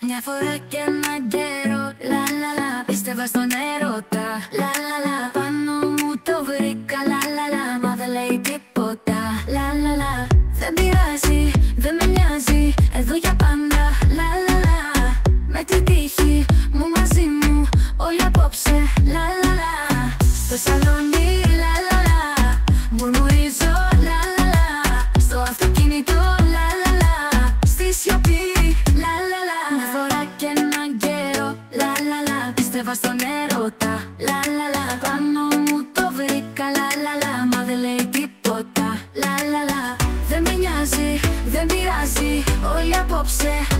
Μια φορά και έναν καιρό, λα λα λα, πίστευα στον έρωτα. Λα λα λα, πάνω μου το βρήκα, λα λα λα, μα δεν λέει τίποτα. Λα λα λα, δεν πειράζει, δεν με νοιάζει, εδώ για πάντα. Λα λα λα, με την τύχη μου μαζί μου, όλοι απόψε. Λα λα λα, στο σαλόνι, λα λα λα, μουρμουρίζω, λα λα λα, στο αυτοκίνητο, λα λα λα, στη σιωπή. Πίστευα στον έρωτα, λα λα λα, πάνω μου το βρήκα, λα λα λα, μα δεν λέει τίποτα. Λα λα λα, δεν με νοιάζει, δεν πειράζει, όλοι απόψε.